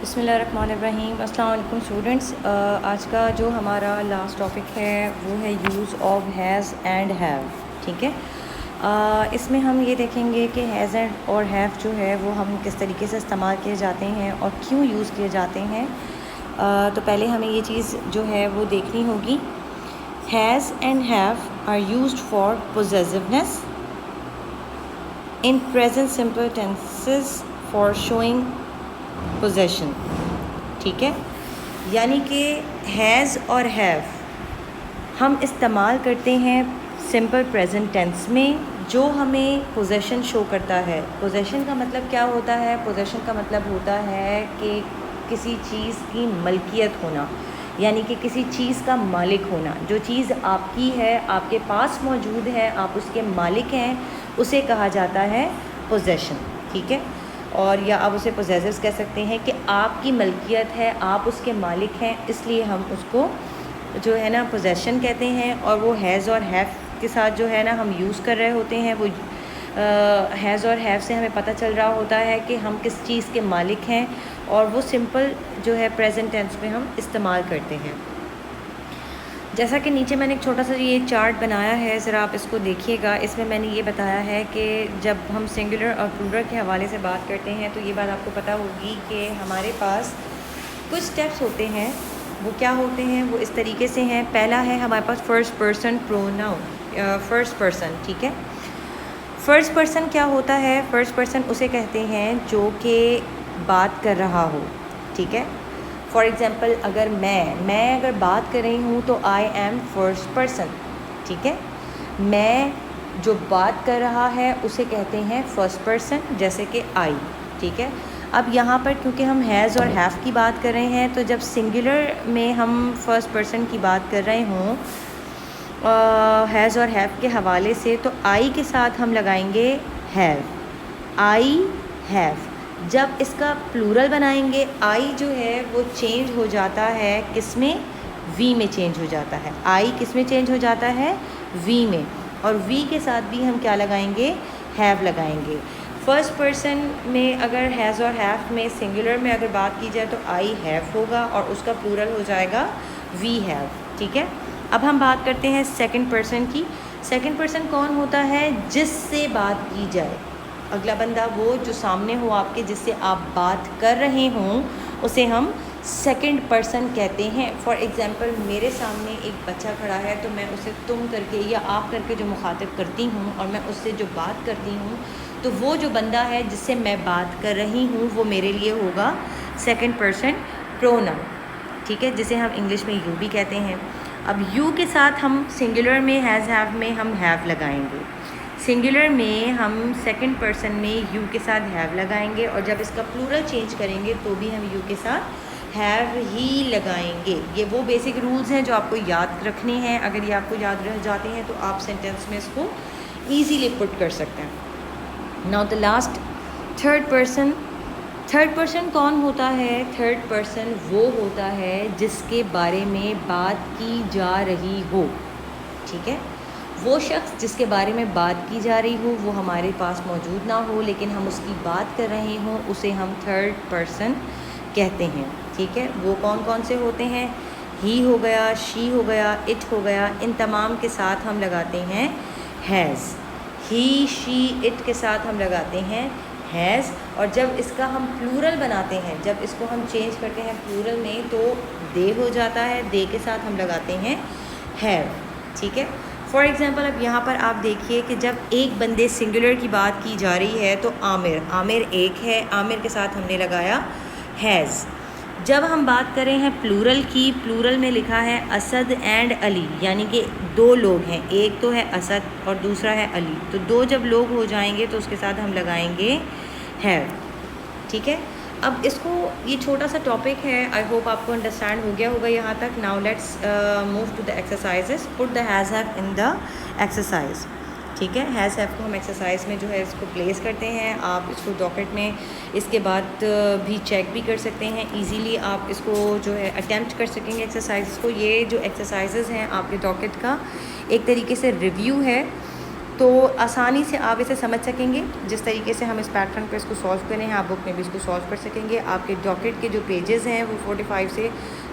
बिस्मिल्लाहिर्रहमानिर्रहीम। अस्सलाम वालेकुम स्टूडेंट्स। आज का जो हमारा लास्ट टॉपिक है वो है use of has and have. ठीक है, इसमें हम ये देखेंगे कि हैज़ एंड और हैव जो है वो हम किस तरीके से इस्तेमाल किए जाते हैं और क्यों यूज़ किए जाते हैं। तो पहले हमें ये चीज़ जो है वो देखनी होगी। Has and have are used for possessiveness in present simple tenses for showing possession. ठीक है, यानी कि हैज़ और हैव हम इस्तेमाल करते हैं सिंपल प्रेजेंट टेंस में, जो हमें पोजेशन शो करता है। पोजेशन का मतलब क्या होता है? पोजेशन का मतलब होता है कि किसी चीज़ की मलकियत होना, यानी कि किसी चीज़ का मालिक होना। जो चीज़ आपकी है, आपके पास मौजूद है, आप उसके मालिक हैं, उसे कहा जाता है पोजेशन। ठीक है, और या आप उसे पोजेसिव्स कह सकते हैं कि आपकी मलकियत है, आप उसके मालिक हैं, इसलिए हम उसको जो है ना पोजेशन कहते हैं। और वो हैज़ और हैव के साथ जो है ना हम यूज़ कर रहे होते हैं। वो हैज़ और हैव से हमें पता चल रहा होता है कि हम किस चीज़ के मालिक हैं, और वो सिंपल जो है प्रेजेंट टेंस में हम इस्तेमाल करते हैं। जैसा कि नीचे मैंने एक छोटा सा ये चार्ट बनाया है, ज़रा आप इसको देखिएगा। इसमें मैंने ये बताया है कि जब हम सिंगुलर और प्लूरल के हवाले से बात करते हैं तो ये बात आपको पता होगी कि हमारे पास कुछ स्टेप्स होते हैं। वो क्या होते हैं? वो इस तरीके से हैं। पहला है हमारे पास first person pronoun, first person. ठीक है, फ़र्स्ट पर्सन क्या होता है? फ़र्स्ट पर्सन उसे कहते हैं जो कि बात कर रहा हो। ठीक है, फॉर एग्ज़ाम्पल अगर मैं अगर बात कर रही हूँ तो आई एम फर्स्ट पर्सन। ठीक है, मैं जो बात कर रहा है उसे कहते हैं फर्स्ट पर्सन, जैसे कि आई। ठीक है, अब यहाँ पर क्योंकि हम हैज़ और हैव की बात कर रहे हैं, तो जब सिंगुलर में हम फर्स्ट पर्सन की बात कर रहे हों हैज़ और हैव के हवाले से, तो आई के साथ हम लगाएंगे हैव, आई हैव। जब इसका प्लूरल बनाएंगे, आई जो है वो चेंज हो जाता है किस में? वी में चेंज हो जाता है। आई किस में चेंज हो जाता है? वी में। और वी के साथ भी हम क्या लगाएंगे? हैव लगाएंगे। फर्स्ट पर्सन में अगर हैज़ और हैव में सिंगुलर में अगर बात की जाए तो आई हैव होगा और उसका प्लूरल हो जाएगा वी हैव। ठीक है, अब हम बात करते हैं सेकंड पर्सन की। सेकंड पर्सन कौन होता है? जिससे बात की जाए। अगला बंदा वो जो सामने हो आपके, जिससे आप बात कर रहे हों, उसे हम सेकंड पर्सन कहते हैं। फॉर एग्ज़ाम्पल मेरे सामने एक बच्चा खड़ा है तो मैं उसे तुम करके या आप करके जो मुखातिब करती हूँ और मैं उससे जो बात करती हूँ, तो वो जो बंदा है जिससे मैं बात कर रही हूँ वो मेरे लिए होगा सेकंड पर्सन प्रोनाउन। ठीक है, जिसे हम इंग्लिश में यू भी कहते हैं। अब यू के साथ हम सिंगुलर में हैज़ हैव में हम हैव लगाएंगे, सिंगुलर में हम सेकंड पर्सन में यू के साथ हैव लगाएंगे, और जब इसका प्लूरल चेंज करेंगे तो भी हम यू के साथ हैव ही लगाएंगे। ये वो बेसिक रूल्स हैं जो आपको याद रखने हैं। अगर ये आपको याद रह जाते हैं तो आप सेंटेंस में इसको ईजीली पुट कर सकते हैं। Now the last, third person. Third person कौन होता है? थर्ड पर्सन वो होता है जिसके बारे में बात की जा रही हो। ठीक है, वो शख्स जिसके बारे में बात की जा रही हो वो हमारे पास मौजूद ना हो, लेकिन हम उसकी बात कर रहे हों, उसे हम थर्ड पर्सन कहते हैं। ठीक है, वो कौन कौन से होते हैं? ही हो गया, शी हो गया, इट हो गया, इन तमाम के साथ हम लगाते हैं हैज़। ही, शी, इट के साथ हम लगाते हैं हैज़। और जब इसका हम प्लूरल बनाते हैं, जब इसको हम चेंज करते हैं प्लूरल में, तो दे हो जाता है, दे के साथ हम लगाते हैं हैव। ठीक है, फॉर एग्ज़ाम्पल अब यहाँ पर आप देखिए कि जब एक बंदे सिंगुलर की बात की जा रही है तो आमिर, आमिर एक है, आमिर के साथ हमने लगाया हैज़। जब हम बात करें हैं प्लूरल की, प्लूरल में लिखा है असद एंड अली, यानी कि दो लोग हैं, एक तो है असद और दूसरा है अली, तो दो जब लोग हो जाएंगे तो उसके साथ हम लगाएंगे हैव। ठीक है, अब इसको ये छोटा सा टॉपिक है, आई होप आपको अंडरस्टैंड हो गया होगा यहाँ तक। Now let's move to the exercises. Put the has have in the exercise. ठीक है, हैज़ हैव को हम एक्सरसाइज में जो है इसको प्लेस करते हैं। आप इसको डॉकेट में इसके बाद भी चेक भी कर सकते हैं, इजीली आप इसको जो है अटैम्प्ट कर सकेंगे एक्सरसाइज को। ये जो एक्सरसाइजेस हैं आपके डॉकेट का एक तरीके से रिव्यू है तो आसानी से आप इसे समझ सकेंगे। जिस तरीके से हम इस पैटर्न को इसको सॉल्व करें हैं, आप बुक में भी इसको सॉल्व कर सकेंगे। आपके डॉकेट के जो पेजेस हैं वो 45 से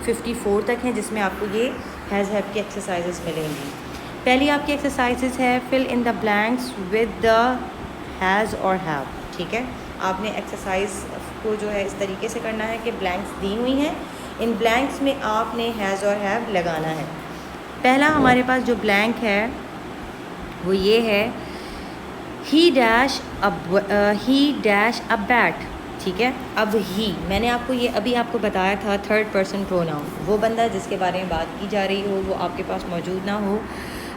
54 तक हैं, जिसमें आपको ये हैज़ हैव की एक्सरसाइजेस मिलेंगी। पहली आपकी एक्सरसाइजेस है fill in the blanks with the has और हैव। ठीक है, आपने एक्सरसाइज को जो है इस तरीके से करना है कि ब्लैंक्स दी हुई हैं, इन ब्लैंक्स में आपने हैज़ और हैव लगाना है। पहला हमारे पास जो ब्लैंक है वो ये है ही डैश अ बैट। ठीक है, अब ही मैंने आपको ये अभी आपको बताया था थर्ड पर्सन प्रोनाउन, वो बंदा जिसके बारे में बात की जा रही हो वो आपके पास मौजूद ना हो,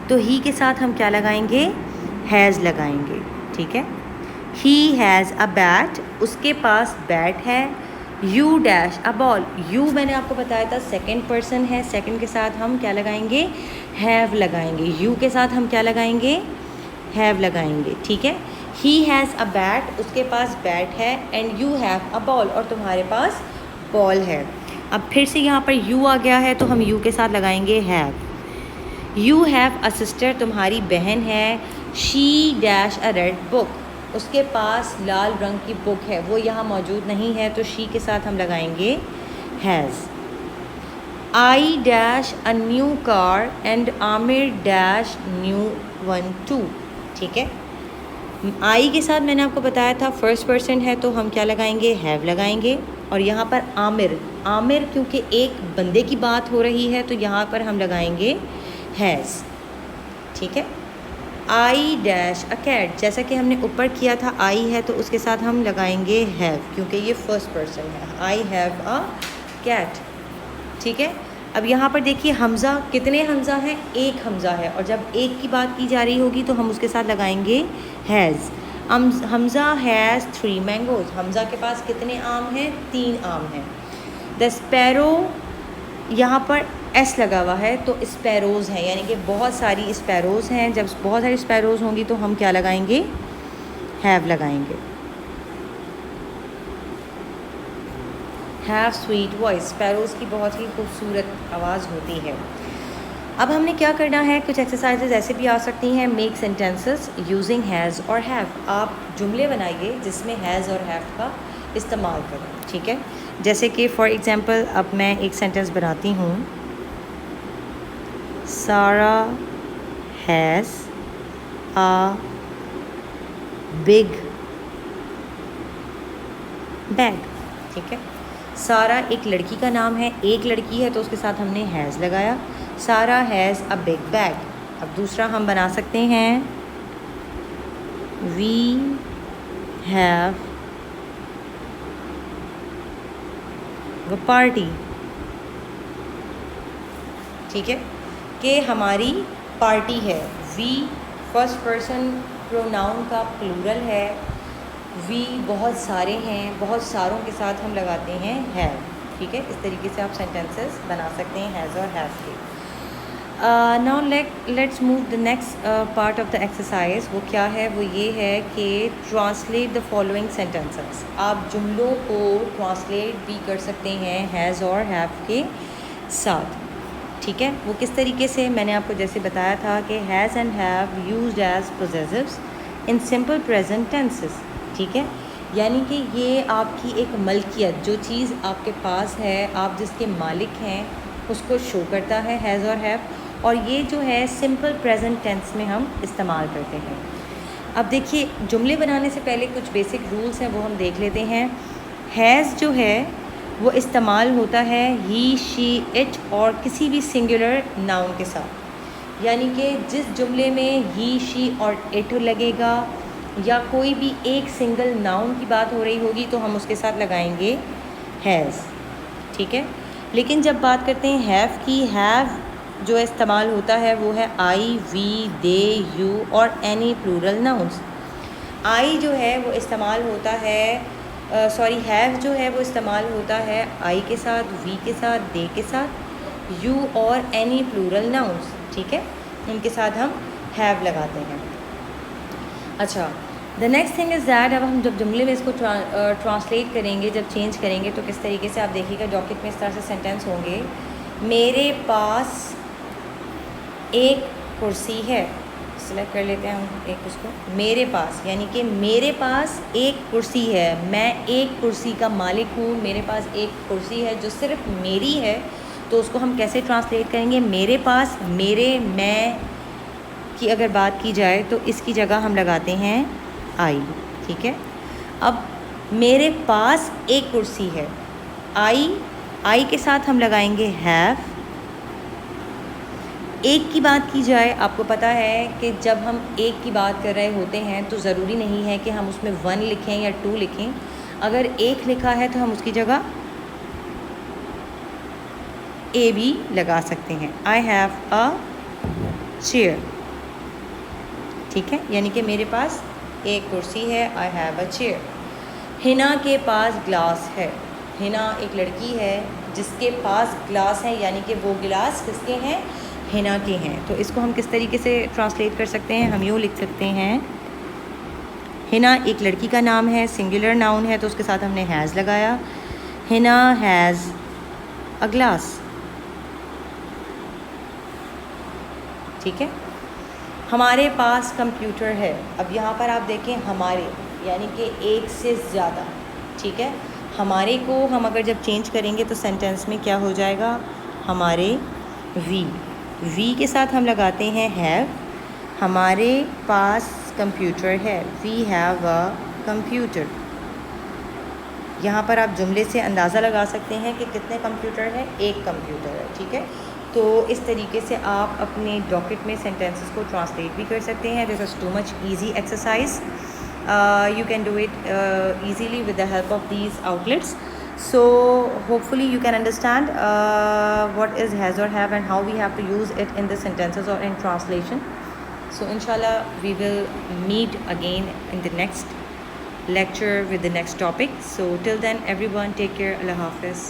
तो ही के साथ हम क्या लगाएंगे, हैज़ लगाएंगे। ठीक है, ही हैज़ अ बैट, उसके पास बैट है। You dash a ball, you मैंने आपको बताया था सेकंड पर्सन है, सेकंड के साथ हम क्या लगाएंगे, हैव लगाएंगे। यू के साथ हम क्या लगाएंगे, हैव लगाएंगे। ठीक है, ही हैज़ अ बैट, उसके पास बैट है, and you have a ball, और तुम्हारे पास बॉल है। अब फिर से यहाँ पर यू आ गया है तो हम यू के साथ लगाएंगे have. You have a sister, तुम्हारी बहन है। She dash a red book, उसके पास लाल रंग की बुक है, वो यहाँ मौजूद नहीं है, तो शी के साथ हम लगाएंगे has. I dash a new car and Aamir dash new one two. ठीक है, आई के साथ मैंने आपको बताया था फर्स्ट पर्सन है तो हम क्या लगाएंगे, हैव लगाएंगे। और यहाँ पर आमिर, आमिर क्योंकि एक बंदे की बात हो रही है तो यहाँ पर हम लगाएंगे हैज़। ठीक है, आई डैश अ कैट, जैसा कि हमने ऊपर किया था आई है तो उसके साथ हम लगाएंगे हैव, क्योंकि ये फर्स्ट पर्सन है। I have a cat. ठीक है, अब यहाँ पर देखिए हमज़ा, कितने हमज़ा हैं, एक हमज़ा है, और जब एक की बात की जा रही होगी तो हम उसके साथ लगाएंगे has. Hamza has 3 mangoes, Hamza के पास कितने आम हैं, 3 आम हैं। द स्पैरो, यहाँ पर एस लगा हुआ है तो स्पैरोज़ हैं, यानी कि बहुत सारी स्पैरोज़ हैं। जब बहुत सारी स्पैरोज़ होंगी तो हम क्या लगाएंगे, हैव लगाएंगे। हैव स्वीट वॉइस, स्पैरोज़ की बहुत ही खूबसूरत आवाज़ होती है। अब हमने क्या करना है, कुछ एक्सरसाइजेज ऐसे भी आ सकती हैं, मेक सेंटेंसेस यूजिंग हैज़ और हैव। आप जुमले बनाइए जिसमें हैज़ और हैव का इस्तेमाल करें। ठीक है, जैसे कि फॉर एग्ज़ाम्पल अब मैं एक सेंटेंस बनाती हूँ, सारा हैज़ अ बिग बैग। ठीक है, सारा एक लड़की का नाम है, एक लड़की है तो उसके साथ हमने हैज़ लगाया। सारा हैज़ अ बिग बैग। अब दूसरा हम बना सकते हैं, वी हैव अ पार्टी। ठीक है, कि हमारी पार्टी है। वी फर्स्ट पर्सन प्रोनाउन का प्लूरल है, वी बहुत सारे हैं, बहुत सारों के साथ हम लगाते हैं हैव। ठीक है, इस तरीके से आप सेंटेंसेस बना सकते हैं हैज़ और हैव के। Now let's move the next part of the exercise. वो क्या है, वो ये है कि ट्रांसलेट द फॉलोइंग सेंटेंसेस। आप जुमलों को ट्रांसलेट भी कर सकते हैं हैज़ और हैव के साथ। ठीक है, वो किस तरीके से, मैंने आपको जैसे बताया था कि has and have used as possessives in simple present tenses. ठीक है, यानी कि ये आपकी एक मलकियत, जो चीज़ आपके पास है, आप जिसके मालिक हैं, उसको शो करता है हैज़ और हैव, और ये जो है सिंपल प्रेजेंट टेंस में हम इस्तेमाल करते हैं। अब देखिए, जुमले बनाने से पहले कुछ बेसिक रूल्स हैं वो हम देख लेते हैं। हैज़ जो है वो इस्तेमाल होता है ही, शी, इट और किसी भी सिंगुलर नाउन के साथ, यानी कि जिस जुमले में ही, शी और इट लगेगा या कोई भी एक सिंगल नाउन की बात हो रही होगी तो हम उसके साथ लगाएंगे हैज़। ठीक है, लेकिन जब बात करते हैं हैव की, हैव जो इस्तेमाल होता है वो है आई, वी, दे, यू और एनी प्लूरल नाउन्स। आई जो है वो इस्तेमाल होता है हैव जो है वो इस्तेमाल होता है आई के साथ, वी के साथ, दे के साथ, यू और एनी प्लूरल नाउन्स। ठीक है, उनके साथ हम हैव लगाते हैं। अच्छा, the next thing is that, अब हम जब जुमले में इसको ट्रांसलेट करेंगे, जब चेंज करेंगे तो किस तरीके से आप देखिएगा डॉक्यूमेंट में इस तरह से सेंटेंस होंगे, मेरे पास एक कुर्सी है। सेलेक्ट कर लेते हैं हम एक उसको, मेरे पास, यानी कि मेरे पास एक कुर्सी है, मैं एक कुर्सी का मालिक हूँ, मेरे पास एक कुर्सी है जो सिर्फ मेरी है। तो उसको हम कैसे ट्रांसलेट करेंगे? मेरे पास, मेरे, मैं की अगर बात की जाए तो इसकी जगह हम लगाते हैं आई, ठीक है। अब मेरे पास एक कुर्सी है, आई के साथ हम लगाएंगे हैव। एक की बात की जाए, आपको पता है कि जब हम एक की बात कर रहे होते हैं तो ज़रूरी नहीं है कि हम उसमें 1 लिखें या 2 लिखें। अगर एक लिखा है तो हम उसकी जगह ए भी लगा सकते हैं। आई हैव अ चेयर, ठीक है, यानी कि मेरे पास एक कुर्सी है, I have a chair. Hina के पास ग्लास है, हिना एक लड़की है जिसके पास ग्लास है, यानी कि वो गिलास किसके हैं? हिना के हैं। तो इसको हम किस तरीके से ट्रांसलेट कर सकते हैं? हम यूँ लिख सकते हैं, हिना एक लड़की का नाम है, सिंगुलर नाउन है तो उसके साथ हमने हैज़ लगाया। हिना हैज़ अ ग्लास, ठीक है। हमारे पास कंप्यूटर है। अब यहाँ पर आप देखें हमारे, यानी कि एक से ज़्यादा, ठीक है। हमारे को हम अगर जब चेंज करेंगे तो सेंटेंस में क्या हो जाएगा? हमारे वी के साथ हम लगाते हैं हैव। हमारे पास कंप्यूटर है, वी हैव अ कंप्यूटर। यहाँ पर आप जुमले से अंदाज़ा लगा सकते हैं कि कितने कंप्यूटर हैं? एक कंप्यूटर है, ठीक है। तो इस तरीके से आप अपने डॉकेट में सेंटेंसेस को ट्रांसलेट भी कर सकते हैं। This is too much easy exercise, you can do it easily with the help of these outlets. So hopefully you can understand what is has or have and how we have to use it in the sentences or in translation. So inshallah we will meet again in the next lecture with the next topic. So till then everyone take care. Allah Hafiz.